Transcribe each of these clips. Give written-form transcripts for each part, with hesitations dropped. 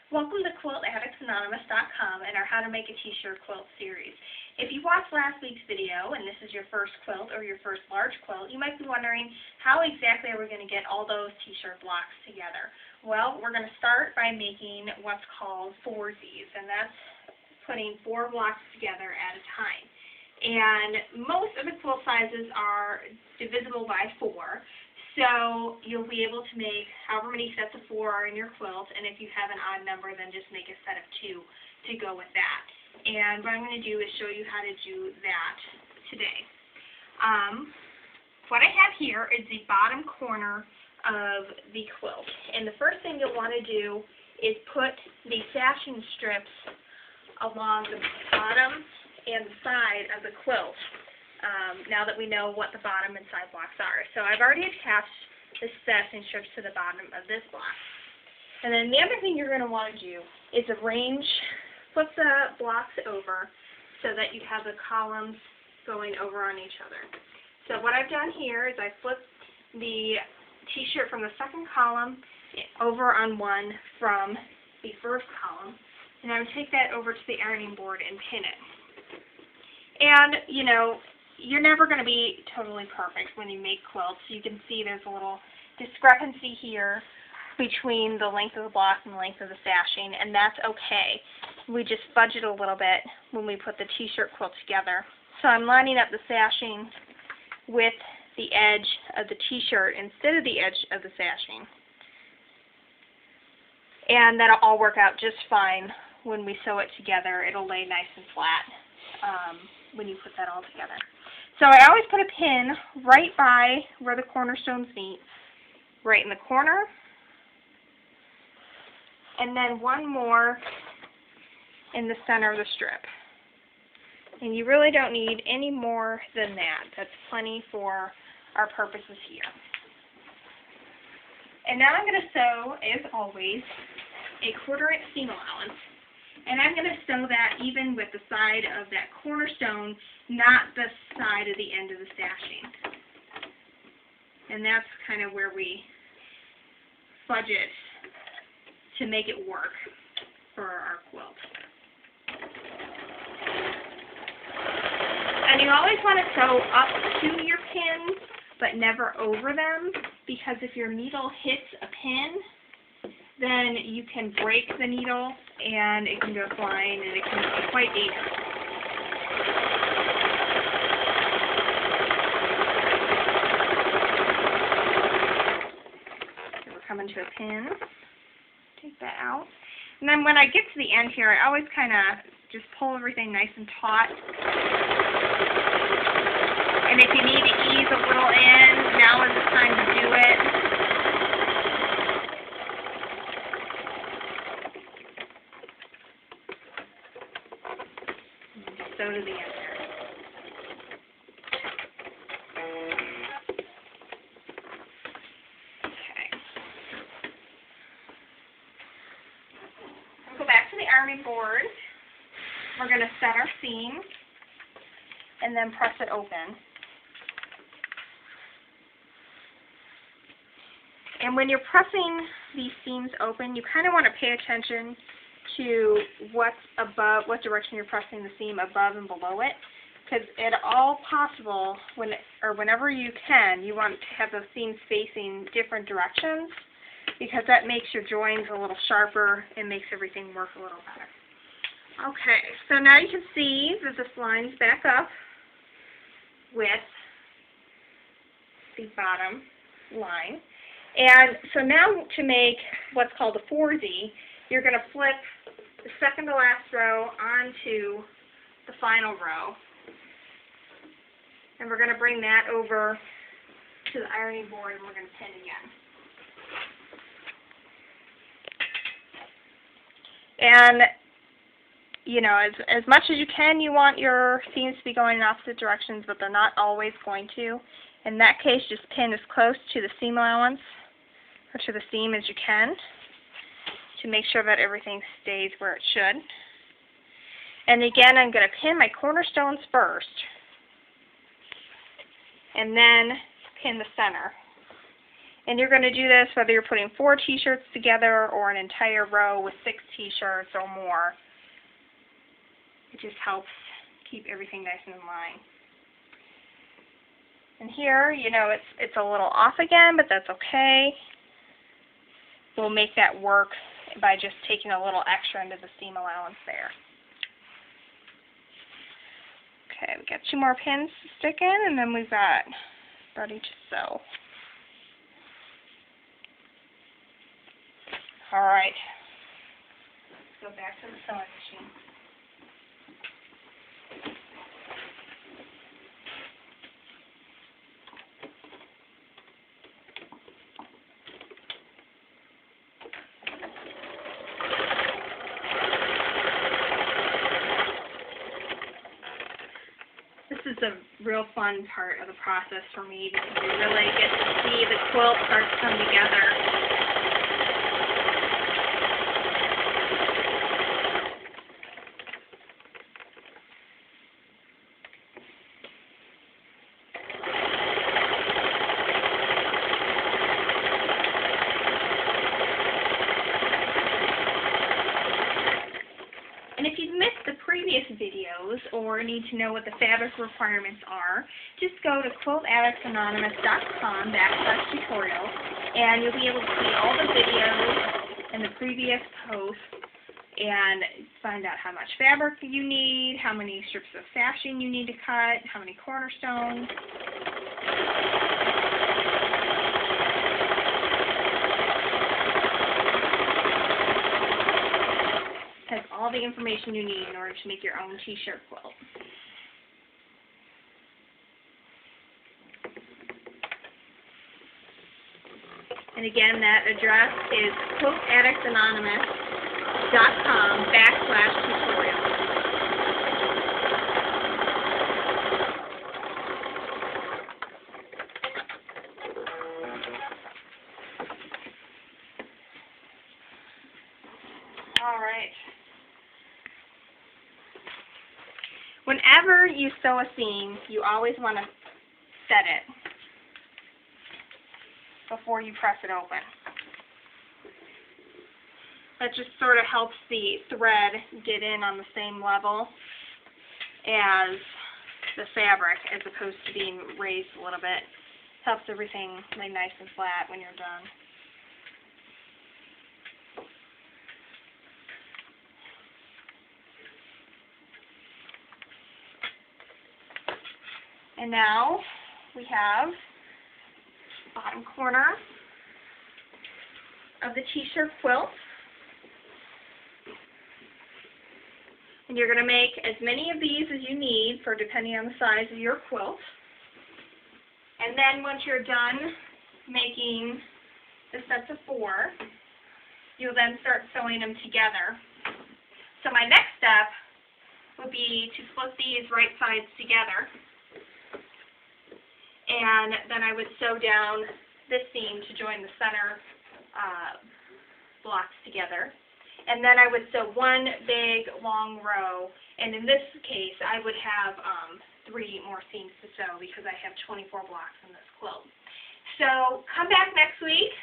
Welcome to QuiltAddictsAnonymous.com and our How to Make a T-Shirt Quilt series. If you watched last week's video and this is your first quilt or your first large quilt, you might be wondering how exactly are we going to get all those T-shirt blocks together. Well, we're going to start by making what's called foursies, and that's putting 4 blocks together at a time. And most of the quilt sizes are divisible by 4. So you'll be able to make however many sets of 4 are in your quilt, and if you have an odd number, then just make a set of 2 to go with that. And what I'm going to do is show you how to do that today. What I have here is the bottom corner of the quilt. And the first thing you'll want to do is put the sashing strips along the bottom and the side of the quilt. Now that we know what the bottom and side blocks are. So I've already attached the sashing strips to the bottom of this block. And then the other thing you're going to want to do is flip the blocks over so that you have the columns going over on each other. So what I've done here is I flipped the T-shirt from the second column over on one from the first column. And I'm going to take that over to the ironing board and pin it. And, you know, you're never going to be totally perfect when you make quilts. You can see there's a little discrepancy here between the length of the block and the length of the sashing, and that's okay. We just fudge it a little bit when we put the T-shirt quilt together. So I'm lining up the sashing with the edge of the T-shirt instead of the edge of the sashing. And that'll all work out just fine when we sew it together. It'll lay nice and flat when you put that all together. So I always put a pin right by where the cornerstones meet, right in the corner, and then one more in the center of the strip. And you really don't need any more than that. That's plenty for our purposes here. And now I'm going to sew, as always, a 1/4" seam allowance. And I'm going to sew that even with the side of that cornerstone, not the side of the end of the sashing. And that's kind of where we fudge it to make it work for our quilt. And you always want to sew up to your pins, but never over them, because if your needle hits a pin, then you can break the needle and it can go flying and it can be quite dangerous. So we're coming to a pin. Take that out. And then when I get to the end here, I always kind of just pull everything nice and taut. And if you need to ease a little in, now is the time to do it. Sew to the end there. Okay. We'll go back to the ironing board. We're going to set our seam and then press it open. And when you're pressing these seams open, you kind of want to pay attention to what's above, what direction you're pressing the seam above and below it, because at all possible, whenever you can, you want to have those seams facing different directions, because that makes your joins a little sharper and makes everything work a little better. Okay, so now you can see that this lines back up with the bottom line. And so now to make what's called a foursie, you're going to flip the second to last row onto the final row. And we're going to bring that over to the ironing board and we're going to pin again. And, you know, as much as you can, you want your seams to be going in opposite directions, but they're not always going to. In that case, just pin as close to the seam allowance or to the seam as you can, to make sure that everything stays where it should. And again, I'm going to pin my cornerstones first, and then pin the center. And you're going to do this whether you're putting 4 t-shirts together or an entire row with 6 t-shirts or more. It just helps keep everything nice and in line. And here, you know, it's a little off again, but that's okay. We'll make that work by just taking a little extra into the seam allowance there. Okay, we got 2 more pins to stick in, and then we've got ready to sew. All right, let's go back to the sewing machine. This is a real fun part of the process for me because you really get to see the quilt start to come together. And if you've missed the previous videos or need to know what the fabric requirements are, just go to quiltaddictsanonymous.com/tutorial and you'll be able to see all the videos and the previous posts and find out how much fabric you need, how many strips of sashing you need to cut, how many cornerstones. Has all the information you need in order to make your own t-shirt quilt. And again, that address is quiltaddictsanonymous.com/tutorial. All right. Whenever you sew a seam, you always want to set it before you press it open. That just sort of helps the thread get in on the same level as the fabric as opposed to being raised a little bit. Helps everything lay nice and flat when you're done. And now we have the bottom corner of the t-shirt quilt. And you're going to make as many of these as you need for depending on the size of your quilt. And then once you're done making the sets of 4, you'll then start sewing them together. So my next step would be to flip these right sides together. And then I would sew down this seam to join the center blocks together. And then I would sew one big long row. And in this case, I would have 3 more seams to sew because I have 24 blocks in this quilt. So come back next week,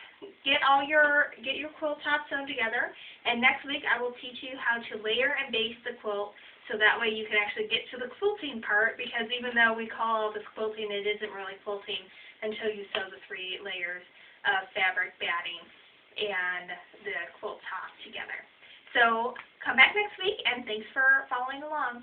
get your quilt top sewn together, and next week I will teach you how to layer and base the quilt. So that way you can actually get to the quilting part, because even though we call this quilting, it isn't really quilting until you sew the 3 layers of fabric batting and the quilt top together. So come back next week, and thanks for following along.